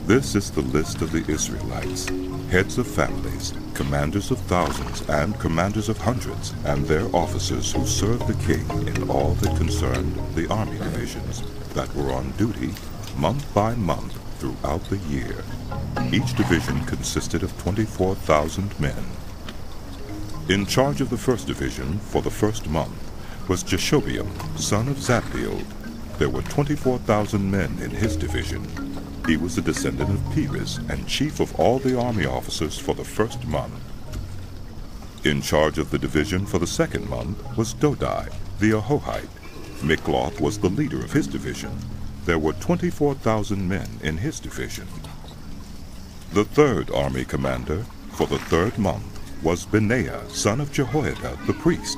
This is the list of the Israelites, heads of families, commanders of thousands and commanders of hundreds, and their officers who served the king in all that concerned the army divisions that were on duty month by month throughout the year. Each division consisted of 24,000 men. In charge of the first division for the first month was Jashobeam, son of Zabdiel. There were 24,000 men in his division. He was a descendant of Perez and chief of all the army officers for the first month. In charge of the division for the second month was Dodai the Ahohite. Mikloth was the leader of his division. There were 24,000 men in his division. The third army commander for the third month was Benaiah, son of Jehoiada, the priest.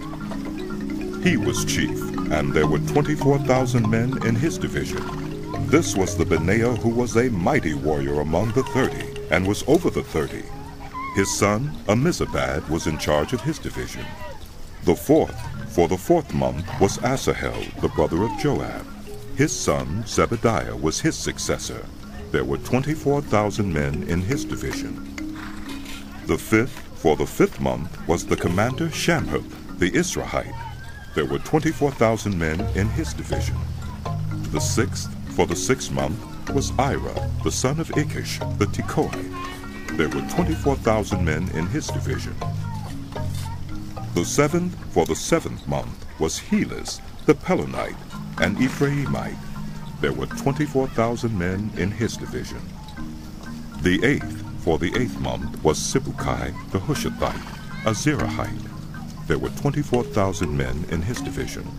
He was chief, and there were 24,000 men in his division. This was the Benaiah who was a mighty warrior among the 30, and was over the 30. His son, Ammizabad, was in charge of his division. The fourth, for the fourth month, was Asahel, the brother of Joab. His son, Zabdiel, was his successor. There were 24,000 men in his division. The fifth, for the fifth month, was the commander Shamhuth, the Israelite. There were 24,000 men in his division. The sixth, for the sixth month, was Ira, the son of Ikish, the Tekoite. There were 24,000 men in his division. The seventh, for the seventh month, was Helez, the Pelonite, an Ephraimite. There were 24,000 men in his division. The eighth, for the eighth month, was Sibukai, the Hushathite, a Zerahite. There were 24,000 men in his division.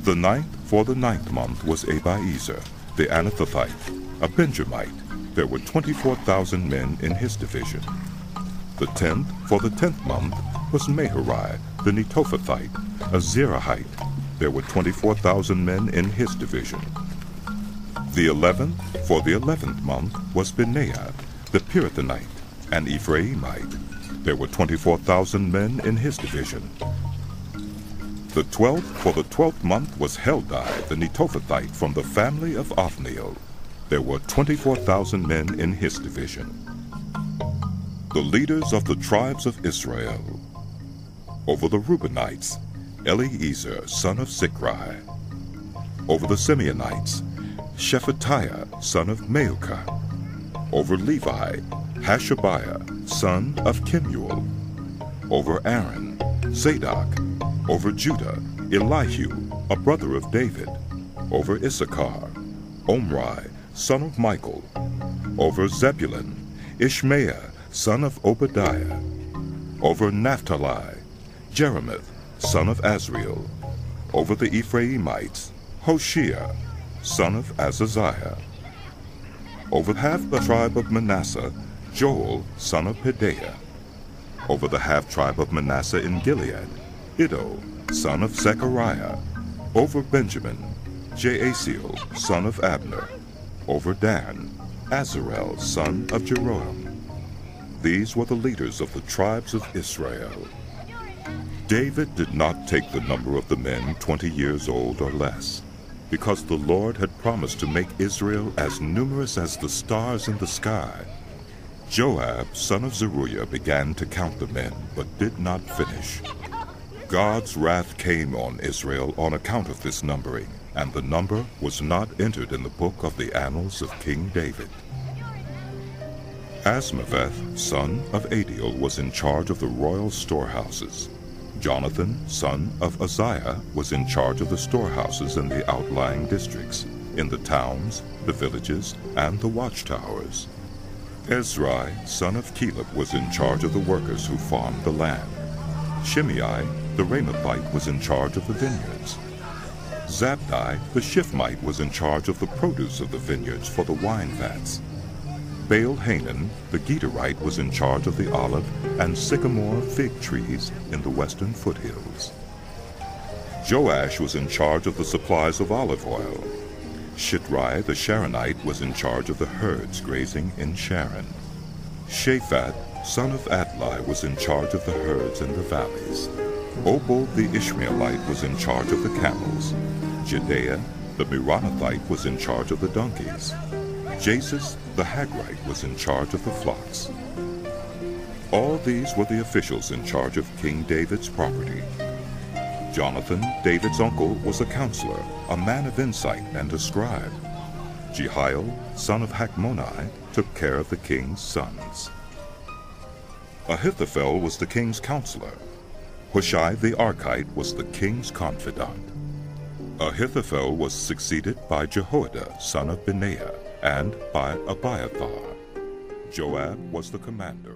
The ninth, for the ninth month, was Abiezer, the Anathothite, a Benjamite. There were 24,000 men in his division. The tenth, for the 10th month, was Maharai, the Netophathite, a Zerahite. There were 24,000 men in his division. The 11th, for the 11th month, was Benaiah, the Pirathonite, an Ephraimite. There were 24,000 men in his division. The 12th, for the 12th month, was Heldai, the Netophathite, from the family of Othniel. There were 24,000 men in his division. The leaders of the tribes of Israel. Over the Reubenites, Eliezer, son of Zikri. Over the Simeonites, Shephatiah, son of Maacah. Over Levi, Hashabiah, son of Kemuel. Over Aaron, Zadok. Over Judah, Elihu, a brother of David. Over Issachar, Omri, son of Michael. Over Zebulun, Ishmael, son of Obadiah. Over Naphtali, Jerimoth, son of Azriel. Over the Ephraimites, Hoshea, son of Azaziah. Over half the tribe of Manasseh, Joel, son of Pedaiah. Over the half-tribe of Manasseh in Gilead, Iddo, son of Zechariah. Over Benjamin, Jaasiel, son of Abner. Over Dan, Azarel, son of Jeroham. These were the leaders of the tribes of Israel. David did not take the number of the men 20 years old or less, because the Lord had promised to make Israel as numerous as the stars in the sky. Joab, son of Zeruiah, began to count the men, but did not finish. God's wrath came on Israel on account of this numbering, and the number was not entered in the book of the annals of King David. Asmaveth, son of Adiel, was in charge of the royal storehouses. Jonathan, son of Uzziah, was in charge of the storehouses in the outlying districts, in the towns, the villages, and the watchtowers. Ezrai, son of Caleb, was in charge of the workers who farmed the land. Shimei, the Ramathite, was in charge of the vineyards. Zabdi, the Shifmite, was in charge of the produce of the vineyards for the wine vats. Baal-Hanan, the Gederite, was in charge of the olive and sycamore fig trees in the western foothills. Joash was in charge of the supplies of olive oil. Shitrai, the Sharonite, was in charge of the herds grazing in Sharon. Shaphat, son of Adlai, was in charge of the herds in the valleys. Obal the Ishmaelite was in charge of the camels. Jehdeiah, the Meronothite, was in charge of the donkeys. Jasus the Hagrite was in charge of the flocks. All these were the officials in charge of King David's property. Jonathan, David's uncle, was a counselor, a man of insight and a scribe. Jehiel, son of Hachmoni, took care of the king's sons. Ahithophel was the king's counselor. Hushai the Archite was the king's confidant. Ahithophel was succeeded by Jehoiada, son of Benaiah, and by Abiathar. Joab was the commander